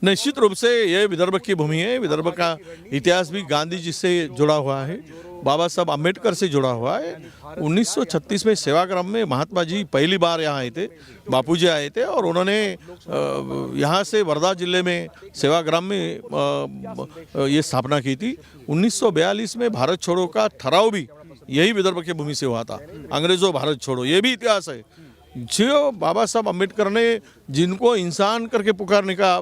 निश्चित रूप से ये विदर्भ की भूमि है। विदर्भ का इतिहास भी गांधी जी से जुड़ा हुआ है, बाबा साहब अम्बेडकर से जुड़ा हुआ है। 1936 में सेवाग्राम में महात्मा जी पहली बार यहाँ आए थे, बापूजी आए थे और उन्होंने यहाँ से वर्धा जिले में सेवाग्राम में ये स्थापना की थी। 1942 में भारत छोड़ो का ठहराव भी यही विदर्भ की भूमि से हुआ था। अंग्रेजों भारत छोड़ो, ये भी इतिहास है। जो बाबा साहब अम्बेडकर ने जिनको इंसान करके पुकारने का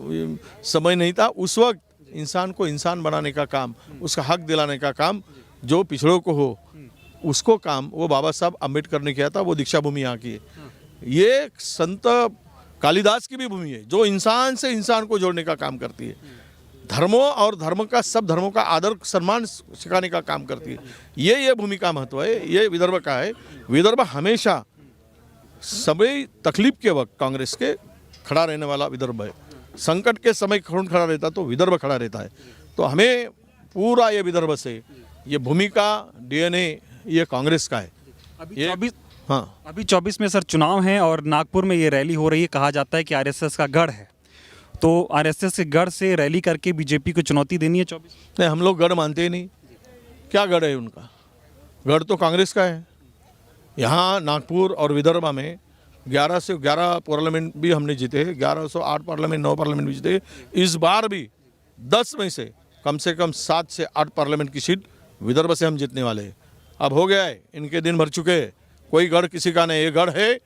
समय नहीं था, उस वक्त इंसान को इंसान बनाने का काम, उसका हक दिलाने का काम जो पिछड़ों को हो, उसको काम वो बाबा साहब अम्बेडकर ने किया था। वो दीक्षा भूमि यहाँ की है। ये संत कालिदास की भी भूमि है जो इंसान से इंसान को जोड़ने का काम करती है। धर्मों और धर्म का, सब धर्मों का आदर सम्मान सिखाने का काम करती है। ये भूमि का महत्व है, ये विदर्भ का है। विदर्भ हमेशा सभी तकलीफ के वक्त कांग्रेस के खड़ा रहने वाला विदर्भ है। संकट के समय कौन खड़ा रहता तो विदर्भ खड़ा रहता है। तो हमें पूरा ये विदर्भ से ये भूमि का डीएनए ये कांग्रेस का है। अभी 24 में सर चुनाव हैं और नागपुर में ये रैली हो रही है। कहा जाता है कि आरएसएस का गढ़ है, तो आरएसएस के गढ़ से रैली करके बीजेपी को चुनौती देनी है 24? नहीं, हम लोग गढ़ मानते ही नहीं। क्या गढ़ है उनका? गढ़ तो कांग्रेस का है। यहाँ नागपुर और विदर्भ में 11 से 11 पार्लियामेंट भी हमने जीते, 1108 पार्लियामेंट, 9 पार्लियामेंट भी जीते। इस बार भी 10 में से कम 7 से 8 पार्लियामेंट की सीट विदर्भ से हम जीतने वाले हैं। अब हो गया है, इनके दिन भर चुके हैं। कोई गढ़ किसी का नहीं। ये गढ़ है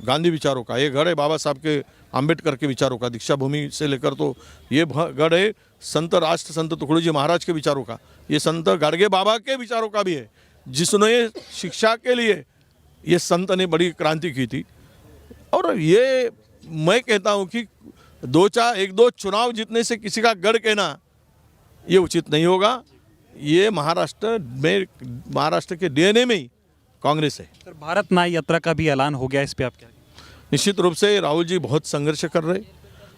गांधी विचारों का, ये गढ़ है बाबा साहब के अम्बेडकर के विचारों का। दीक्षा भूमि से लेकर तो ये गढ़ है संत राष्ट्र संत तुकडोजी जी महाराज के विचारों का। ये संत गाडगे बाबा के विचारों का भी है, जिसने शिक्षा के लिए ये संत ने बड़ी क्रांति की थी। और ये मैं कहता हूँ कि 1-2 चुनाव जीतने से किसी का गढ़ कहना ये उचित नहीं होगा। ये महाराष्ट्र के डीएनए में ही कांग्रेस है। सर, भारत न्याय यात्रा का भी ऐलान हो गया, इस पे आप क्या? निश्चित रूप से राहुल जी बहुत संघर्ष कर रहे,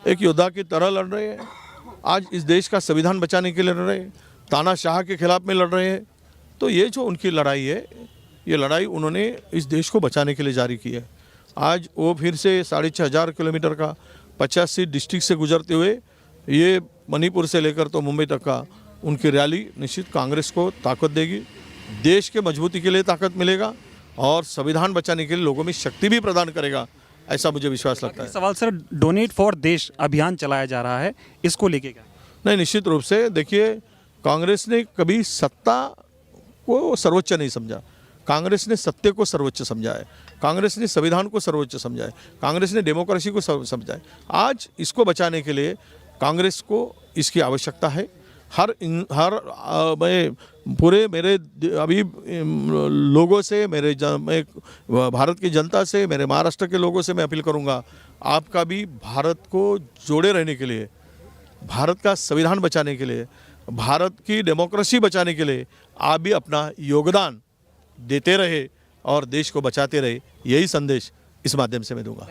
एक योद्धा की तरह लड़ रहे हैं। आज इस देश का संविधान बचाने के लिए लड़ रहे हैं, तानाशाह के खिलाफ में लड़ रहे हैं। तो ये जो उनकी लड़ाई है, ये लड़ाई उन्होंने इस देश को बचाने के लिए जारी की है। आज वो फिर से 6500 किलोमीटर का 85 डिस्ट्रिक्ट से गुजरते हुए ये मणिपुर से लेकर तो मुंबई तक का उनकी रैली निश्चित कांग्रेस को ताकत देगी, देश के मजबूती के लिए ताकत मिलेगा और संविधान बचाने के लिए लोगों में शक्ति भी प्रदान करेगा, ऐसा मुझे विश्वास लगता है। सवाल सर, डोनेट फॉर देश अभियान चलाया जा रहा है, इसको लेके क्या? नहीं, निश्चित रूप से देखिए, कांग्रेस ने कभी सत्ता को सर्वोच्च नहीं समझा। कांग्रेस ने सत्य को सर्वोच्च समझा है, कांग्रेस ने संविधान को सर्वोच्च समझा है, कांग्रेस ने डेमोक्रेसी को समझा है। आज इसको बचाने के लिए कांग्रेस को इसकी आवश्यकता है। मैं पूरे मेरे अभी लोगों से, मैं भारत की जनता से, मेरे महाराष्ट्र के लोगों से मैं अपील करूंगा, आपका भी भारत को जोड़े रहने के लिए, भारत का संविधान बचाने के लिए, भारत की डेमोक्रेसी बचाने के लिए आप भी अपना योगदान देते रहे और देश को बचाते रहे। यही संदेश इस माध्यम से मैं दूंगा।